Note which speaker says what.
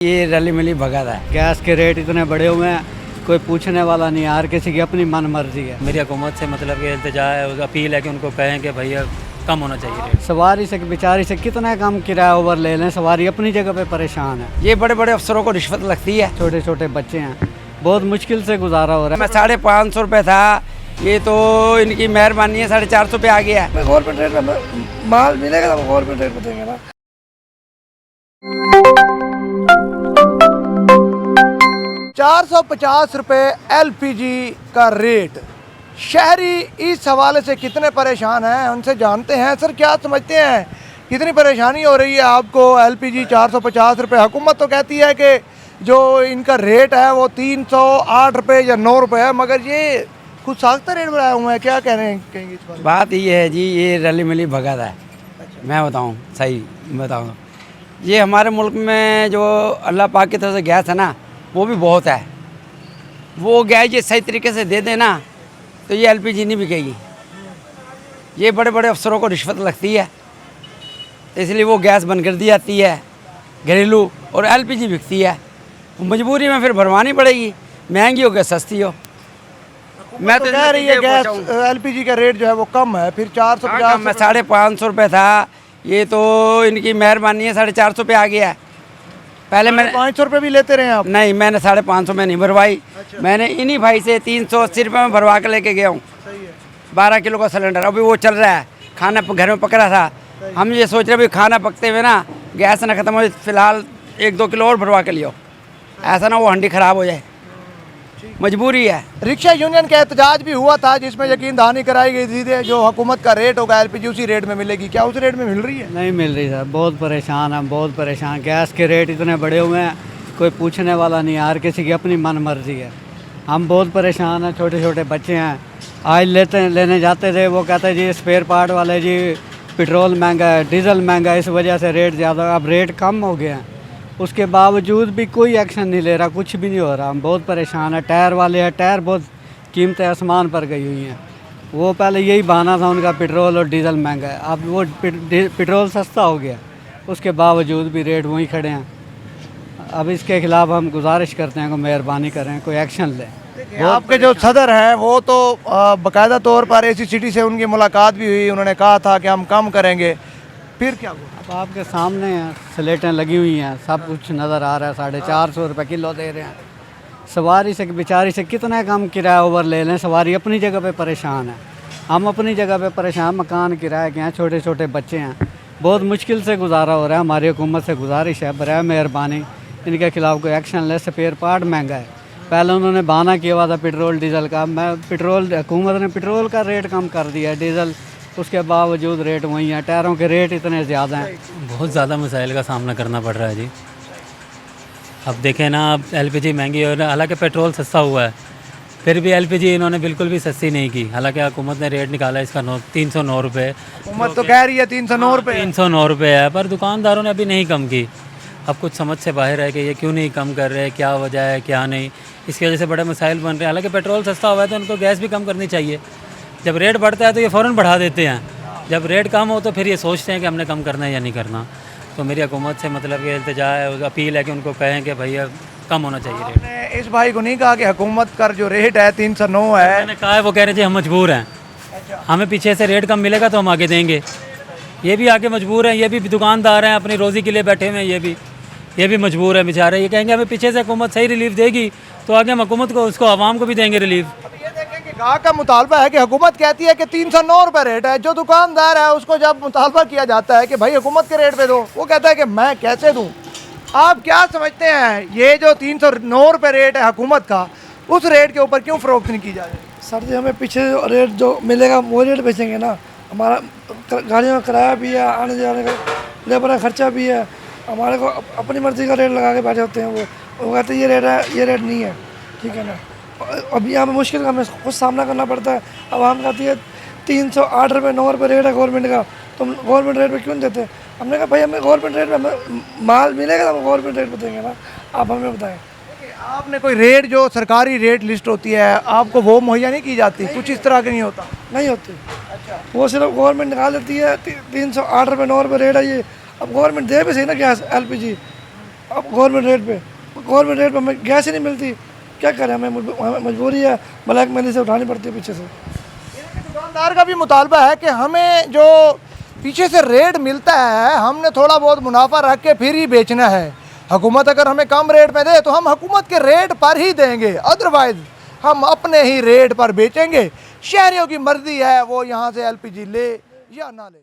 Speaker 1: ये रली मिली भगत है। गैस के रेट इतने बढ़े हुए हैं, कोई पूछने वाला नहीं, हर किसी की अपनी मन मर्जी है।
Speaker 2: मेरी हुकूमत से मतलब कि इल्तिजा है, अपील है कि उनको कहें कि भैया कम होना चाहिए रेट।
Speaker 1: सवारी से बेचारी से कितना कम किराया ओवर ले लें, सवारी अपनी जगह पे परेशान है। ये बड़े बड़े अफसरों को रिश्वत लगती है, छोटे छोटे बच्चे हैं, बहुत मुश्किल से गुजारा हो रहा है। मैं 550 रुपये था, ये तो इनकी मेहरबानी है 450 पे आ गया है।
Speaker 3: गवर्नमेंट रेट में माल मिलेगा तो गवर्नमेंट रेट में देंगे ना। 450 रुपये LPG का रेट। शहरी इस हवाले से कितने परेशान हैं, उनसे जानते हैं। सर क्या समझते हैं, कितनी परेशानी हो रही है आपको? LPG 450 रुपये, हुकूमत तो कहती है कि जो इनका रेट है वो 308 रुपये या 9 रुपये है, मगर ये कुछ साख्ता रेट बढ़ाए हुए हैं। क्या कह रहे हैं, कहेंगे इस बारे?
Speaker 1: बात ये है जी, ये रली मिली भगत है। मैं बताऊं, सही बताऊं, ये हमारे मुल्क में जो अल्लाह पाक की तरफ से गैस है ना, वो भी बहुत है। वो गैस ये सही तरीके से दे देना तो ये LPG नहीं बिकेगी। ये बड़े बड़े अफसरों को रिश्वत लगती है, इसलिए वो गैस बंद कर दी जाती है घरेलू, और LPG बिकती है। मजबूरी में फिर भरवानी पड़ेगी, महंगी हो गया सस्ती हो।
Speaker 3: मैं तो कह रही है गैस LPG का रेट जो है वो कम है, फिर 450
Speaker 1: में 550 रुपये था, ये तो इनकी मेहरबानी है 450 पे आ गया है। पहले मैंने
Speaker 3: 500 रुपये भी लेते रहे आप?
Speaker 1: नहीं, मैंने 550 में नहीं भरवाई। अच्छा। मैंने इन्हीं भाई से 380 रुपये में भरवा के लेके गया हूँ। 12 किलो का सिलेंडर अभी वो चल रहा है, खाना घर में पक रहा था। हम ये सोच रहे भाई खाना पकते हुए ना गैस ना ख़त्म हो, फिलहाल 1-2 किलो और भरवा के लियो, ऐसा ना वो हंडी ख़राब हो जाए। मजबूरी है।
Speaker 3: रिक्शा यूनियन का एहतजाज भी हुआ था, जिसमें यकीन दहानी कराई गई थी जो हुकूमत का रेट होगा LPG उसी रेट में मिलेगी। क्या उस रेट में मिल रही है?
Speaker 1: नहीं मिल रही सर, बहुत परेशान है, बहुत परेशान। गैस के रेट इतने बढ़े हुए हैं, कोई पूछने वाला नहीं, हर किसी की अपनी मन मर्जी है। हम बहुत परेशान हैं, छोटे छोटे बच्चे हैं। आज लेने जाते थे, वो कहते जी स्पेयर पार्ट वाले जी पेट्रोल महंगा है, डीजल महंगा है, इस वजह से रेट ज़्यादा। अब रेट कम हो गया है, उसके बावजूद भी कोई एक्शन नहीं ले रहा, कुछ भी नहीं हो रहा। हम बहुत परेशान है। टायर वाले हैं, टायर बहुत कीमतें आसमान पर गई हुई हैं। वो पहले यही बहाना था उनका, पेट्रोल और डीजल महंगा है। अब वो पेट्रोल सस्ता हो गया, उसके बावजूद भी रेट वहीं खड़े हैं। अब इसके खिलाफ हम गुजारिश करते हैं कि मेहरबानी करें, कोई एक्शन लें।
Speaker 3: आपके जो सदर हैं वो तो बाकायदा तौर पर AC सिटी से उनकी मुलाकात भी हुई, उन्होंने कहा था कि हम कम करेंगे, फिर क्या हुआ?
Speaker 1: अब आपके सामने हैं, स्लेटें लगी हुई हैं, सब कुछ नज़र आ रहा है। 450 रुपये किलो दे रहे हैं। सवारी से बेचारी से कितना कम किराया ओवर ले लें, सवारी अपनी जगह पे परेशान है, हम अपनी जगह पे परेशान। मकान किराए के हैं, छोटे छोटे बच्चे हैं, बहुत मुश्किल से गुजारा हो रहा है। हमारी हुकूमत से गुजारिश है, बराए मेहरबानी इनके खिलाफ कोई एक्शन ले। स्पेयर पार्ट महंगा है, पहले उन्होंने बहाना किया हुआ था पेट्रोल डीजल का। हुकूमत ने पेट्रोल का रेट कम कर दिया, डीजल, उसके बावजूद रेट वही है। टायरों के रेट इतने ज़्यादा हैं,
Speaker 2: बहुत ज़्यादा मसाइल का सामना करना पड़ रहा है जी। अब देखें ना, अब LPG महंगी हो रही है, हालांकि पेट्रोल सस्ता हुआ है, फिर भी LPG इन्होंने बिल्कुल भी सस्ती नहीं की। हालांकि हुकूमत ने रेट निकाला इसका 309 रुपये।
Speaker 3: हुकूमत तो कह रही है 309 रुपये।
Speaker 2: 309 रुपये है, पर दुकानदारों ने अभी नहीं कम की। अब कुछ समझ से बाहर है कि ये क्यों नहीं कम कर रहे, क्या वजह है क्या नहीं, इसकी वजह से बड़े मसाइल बन रहे हैं। हालांकि पेट्रोल सस्ता हुआ है तो उनको गैस भी कम करनी चाहिए। जब रेट बढ़ता है तो ये फ़ौरन बढ़ा देते हैं, जब रेट कम हो तो फिर ये सोचते हैं कि हमने कम करना है या नहीं करना। तो मेरी हुकूमत से मतलब कि इल्तिजा है, अपील है कि उनको कहें कि भैया कम होना चाहिए रेट।
Speaker 3: आपने इस भाई को नहीं कहा कि हुकूमत का जो रेट है 309 है?
Speaker 2: मैंने कहा है, वो कह रहे थे हम मजबूर हैं, हमें पीछे से रेट कम मिलेगा तो हम आगे देंगे। ये भी आगे मजबूर हैं, ये भी दुकानदार हैं, अपनी रोज़ी के लिए बैठे हुए हैं, ये भी मजबूर है बेचारे। ये कहेंगे हमें पीछे से हुकूमत सही रिलीफ देगी तो आगे हम हुकूमत को, उसको आवाम को भी देंगे रिलीफ।
Speaker 3: ग्राहक का मुतालबा है कि हुकूमत कहती है कि 309 रुपये रेट है, जो दुकानदार है उसको जब मुतालबा किया जाता है कि भाई हुकूमत के रेट पे दो, वो कहता है कि मैं कैसे दूं। आप क्या समझते हैं, ये जो 309 रुपये रेट है हुकूमत का, उस रेट के ऊपर क्यों फ़रोख्त नहीं की जा रही?
Speaker 4: सर जी, हमें पीछे रेट जो मिलेगा वो रेट बेचेंगे ना। हमारा गाड़ियों का किराया भी है, आने जाने का लेबर का खर्चा भी है। हमारे को अपनी मर्ज़ी का रेट लगा के बैठे होते हैं। वो कहते हैं ये रेट है, ये रेट नहीं है, ठीक है ना। अब यहाँ पे मुश्किल का हमें कुछ सामना करना पड़ता है। अब हम कहती है 308 रुपये 9 रुपये रेट है गवर्नमेंट का, तुम गवर्नमेंट रेट पे क्यों नहीं देते? हमने कहा भाई हमें गवर्नमेंट रेट में हमें माल मिलेगा तो हम गवर्नमेंट रेट पे देंगे ना। आप हमें बताएं,
Speaker 3: आपने कोई रेट, जो सरकारी रेट लिस्ट होती है, आपको वो मुहैया नहीं की जाती? कुछ इस तरह की नहीं होता?
Speaker 4: नहीं होती। अच्छा, वो सिर्फ गवर्नमेंट निकाल देती है 308 रुपये 9 रुपये रेट है ये। अब गवर्नमेंट दे भी सही ना गैस LPG, अब गवर्नमेंट रेट पे हमें गैस ही नहीं मिलती, क्या करें, हमें मजबूरी है, ब्लैक मनी से उठानी पड़ती है पीछे से।
Speaker 3: दुकानदार का भी मुतालबा है कि हमें जो पीछे से रेट मिलता है हमने थोड़ा बहुत मुनाफा रख के फिर ही बेचना है। हुकूमत अगर हमें कम रेट पे दे तो हम हुकूमत के रेट पर ही देंगे, अदरवाइज हम अपने ही रेट पर बेचेंगे। शहरियों की मर्जी है वो यहाँ से LPG ले या ना ले।